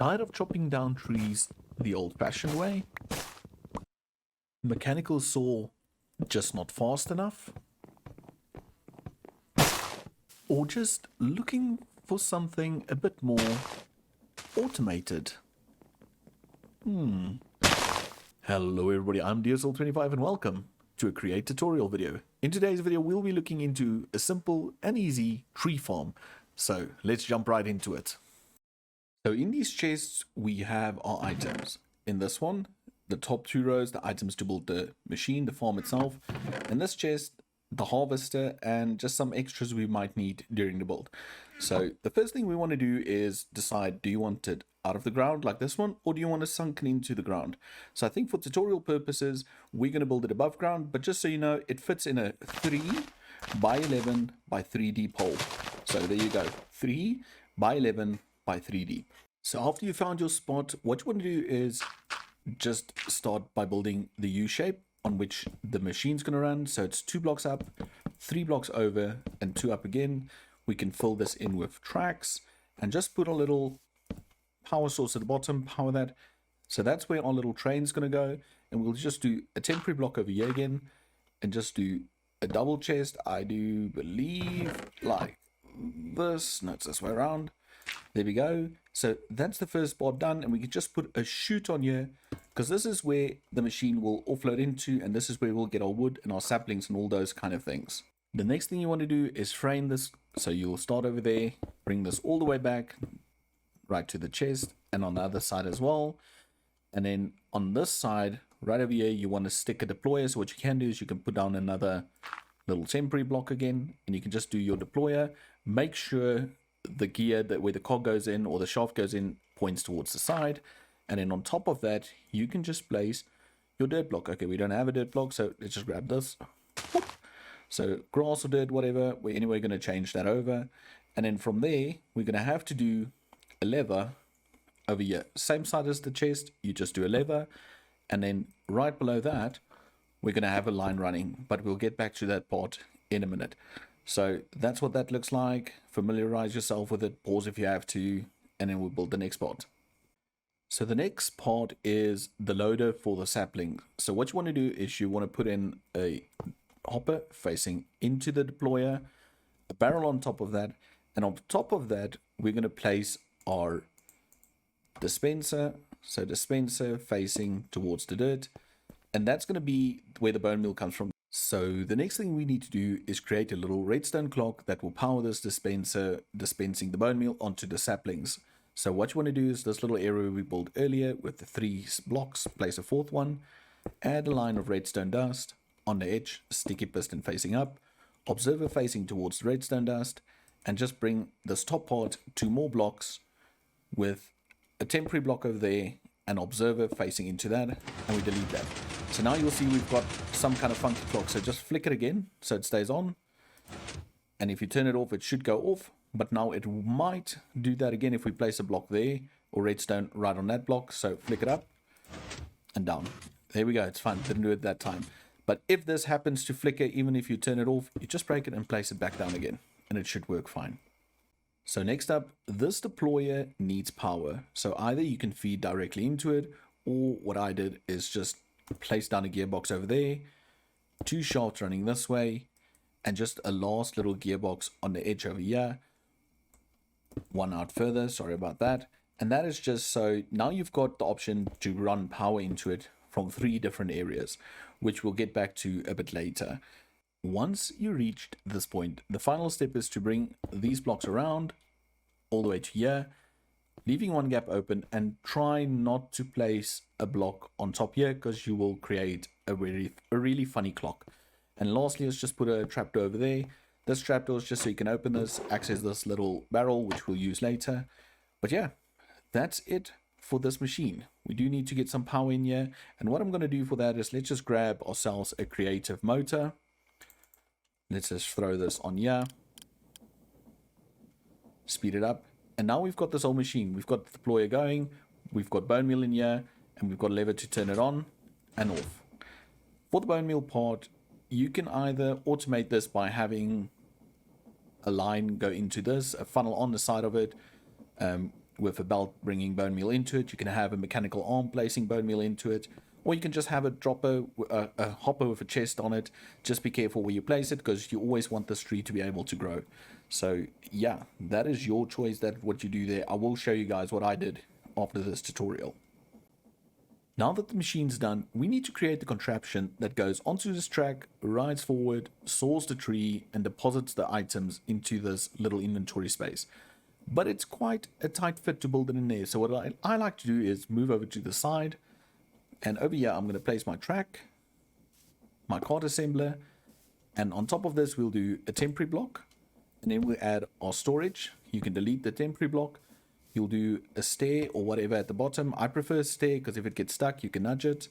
Tired of chopping down trees the old-fashioned way? Mechanical saw just not fast enough? Or just looking for something a bit more automated? Hello everybody, I'm DSL25 and welcome to a Create tutorial video. In today's video we'll be looking into a simple and easy tree farm. So let's jump right into it. So in these chests we have our items. In this one, the top two rows, the items to build the machine, the farm itself. In this chest, the harvester and just some extras we might need during the build. So the first thing we want to do is decide, do you want it out of the ground like this one, or do you want it sunken into the ground? So I think for tutorial purposes we're going to build it above ground, but just so you know, it fits in a 3 by 11 by 3D pole. So there you go, 3 by 11 by 3D. So after you found your spot, what you want to do is just start by building the U shape on which the machine's going to run. So it's 2 blocks up, 3 blocks over, and 2 up again. We can fill this in with tracks and just put a little power source at the bottom, power that. So that's where our little train's going to go. And we'll just do a temporary block over here again and just do a double chest. I do believe like this. No, it's this way around. There we go. So that's the first part done, and we can just put a chute on here because this is where the machine will offload into, and this is where we'll get our wood and our saplings and all those kind of things. The next thing you want to do is frame this. So you'll start over there, bring this all the way back right to the chest, and on the other side as well. And then on this side right over here you want to stick a deployer. So what you can do is you can put down another little temporary block again, and you can just do your deployer. Make sure the gear that where the cog goes in or the shaft goes in points towards the side, and then on top of that you can just place your dirt block. Okay, we don't have a dirt block, so let's just grab this. So grass or dirt, whatever, we're anyway going to change that over, and then from there we're going to have to do a lever over here, same side as the chest. You just do a lever, and then right below that we're going to have a line running, but we'll get back to that part in a minute. So that's what that looks like. Familiarize yourself with it, pause if you have to, and then we'll build the next part. So the next part is the loader for the sapling. So what you want to do is you want to put in a hopper facing into the deployer, a barrel on top of that, and on top of that we're going to place our dispenser. So dispenser facing towards the dirt, and that's going to be where the bone meal comes from. So the next thing we need to do is create a little redstone clock that will power this dispenser, dispensing the bone meal onto the saplings. So what you want to do is this little area we built earlier with the 3 blocks, place a 4th one, add a line of redstone dust on the edge, sticky piston facing up, observer facing towards the redstone dust, and just bring this top part 2 more blocks with a temporary block over there, an observer facing into that, and we delete that. So now you'll see we've got some kind of funky clock. So just flick it again so it stays on, and if you turn it off it should go off, but now it might do that again if we place a block there or redstone right on that block. So flick it up and down. There we go, it's fine, didn't do it that time. But if this happens to flicker even if you turn it off, you just break it and place it back down again and it should work fine. So next up, this deployer needs power. So either you can feed directly into it, or what I did is just place down a gearbox over there, 2 shafts running this way, and just a last little gearbox on the edge over here, 1 out further, sorry about that. And that is just so now you've got the option to run power into it from 3 different areas, which we'll get back to a bit later. Once you reached this point, the final step is to bring these blocks around all the way to here, leaving 1 gap open, and try not to place a block on top here because you will create a really funny clock. And lastly, let's just put a trapdoor over there. This trapdoor is just so you can open this, access this little barrel, which we'll use later. But yeah, that's it for this machine. We do need to get some power in here, and what I'm going to do for that is let's just grab ourselves a creative motor. Let's just throw this on here, speed it up, and now we've got this whole machine. We've got the deployer going, we've got bone meal in here, and we've got a lever to turn it on and off. For the bone meal part, you can either automate this by having a line go into this, a funnel on the side of it, with a belt bringing bone meal into it. You can have a mechanical arm placing bone meal into it, or you can just have a dropper, a hopper with a chest on it. Just be careful where you place it, because you always want this tree to be able to grow. So yeah, that is your choice. That's what you do there. I will show you guys what I did after this tutorial. Now that the machine's done, we need to create the contraption that goes onto this track, rides forward, saws the tree, and deposits the items into this little inventory space. But it's quite a tight fit to build it in there. So what I like to do is move over to the side, and over here I'm going to place my track, my cart assembler, and on top of this we'll do a temporary block, and then we'll add our storage. You can delete the temporary block. You'll do a stair or whatever at the bottom. I prefer stair because if it gets stuck, you can nudge it.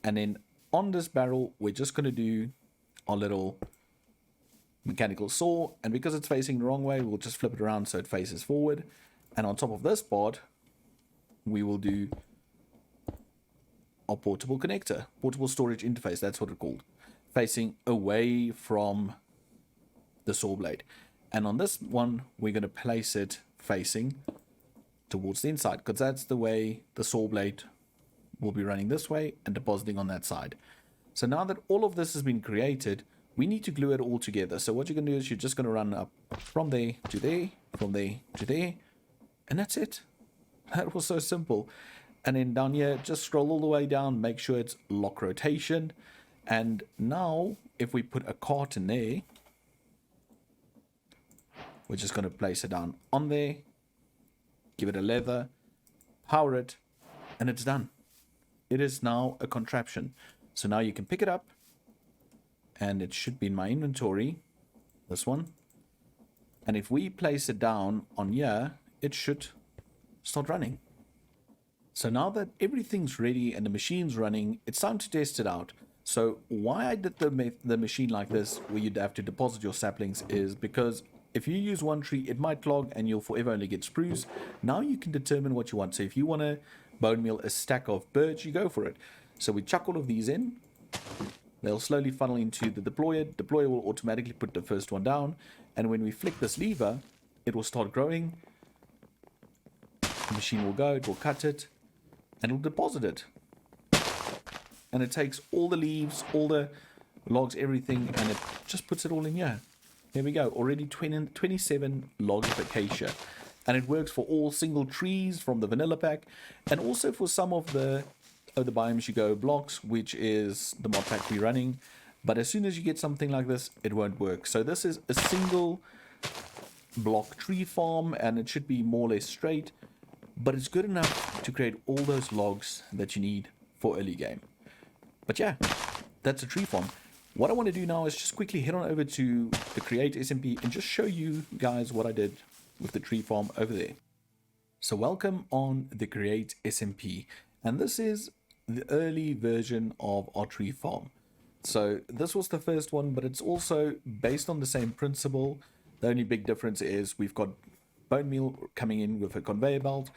And then on this barrel, we're just going to do our little mechanical saw. And because it's facing the wrong way, we'll just flip it around so it faces forward. And on top of this part, we will do our portable connector, portable storage interface. That's what it's called, facing away from the saw blade. And on this one, we're going to place it facing towards the inside, because that's the way the saw blade will be running this way and depositing on that side. So now that all of this has been created, we need to glue it all together. So what you're going to do is you're just going to run up from there to there, from there to there, and that's it. That was so simple. And then down here, just scroll all the way down, make sure it's lock rotation. And now if we put a cart in there, we're just going to place it down on there, give it a lever, power it, and it's done. It is now a contraption. So now you can pick it up, and it should be in my inventory, this one. And if we place it down on here, it should start running. So now that everything's ready and the machine's running, it's time to test it out. So why I did the machine like this, where you'd have to deposit your saplings, is because if you use one tree, it might clog and you'll forever only get spruce. Now you can determine what you want. So if you want to bone meal a stack of birch, you go for it. So we chuck all of these in. They'll slowly funnel into the deployer. Deployer will automatically put the first one down. And when we flick this lever, it will start growing. The machine will go, it will cut it, and it'll deposit it. And it takes all the leaves, all the logs, everything, and it just puts it all in here. There we go, already 27 logs of acacia. And it works for all single trees from the vanilla pack, and also for some of the biomes you go blocks, which is the mod pack we're running. But as soon as you get something like this, it won't work. So this is a single block tree farm, and it should be more or less straight, but it's good enough to create all those logs that you need for early game. But yeah, that's a tree farm. What I want to do now is just quickly head on over to the Create SMP and just show you guys what I did with the tree farm over there. So welcome on the Create SMP, and this is the early version of our tree farm. So this was the first one, but it's also based on the same principle. The only big difference is we've got bone meal coming in with a conveyor belt,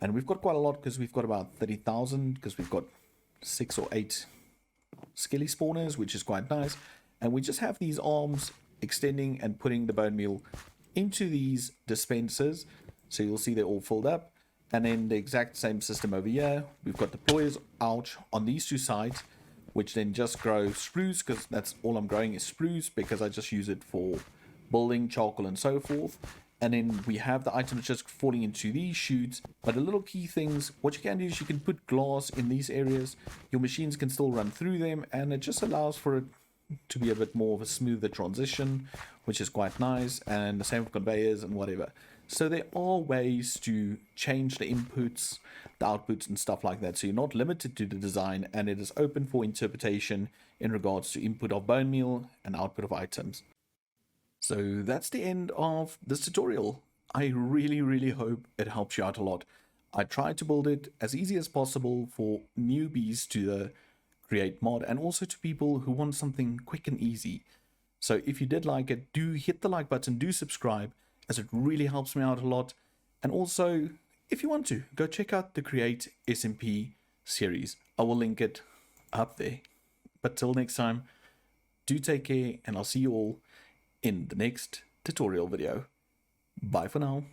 and we've got quite a lot because we've got about 30,000, because we've got 6 or 8 skelly spawners, which is quite nice. And we just have these arms extending and putting the bone meal into these dispensers, so you'll see they're all filled up. And then the exact same system over here, we've got deployers out on these two sides, which then just grow spruce, because that's all I'm growing is spruce, because I just use it for building, charcoal, and so forth. And then we have the items just falling into these chutes. But the little key things, what you can do is you can put glass in these areas. Your machines can still run through them, and it just allows for it to be a bit more of a smoother transition, which is quite nice. And the same with conveyors and whatever. So there are ways to change the inputs, the outputs, and stuff like that. So you're not limited to the design, and it is open for interpretation in regards to input of bone meal and output of items. So that's the end of this tutorial. I really hope it helps you out a lot. I tried to build it as easy as possible for newbies to the Create mod, and also to people who want something quick and easy. So if you did like it, do hit the like button, do subscribe, as it really helps me out a lot. And also, if you want to, go check out the Create SMP series. I will link it up there. But till next time, do take care, and I'll see you all in the next tutorial video. Bye for now.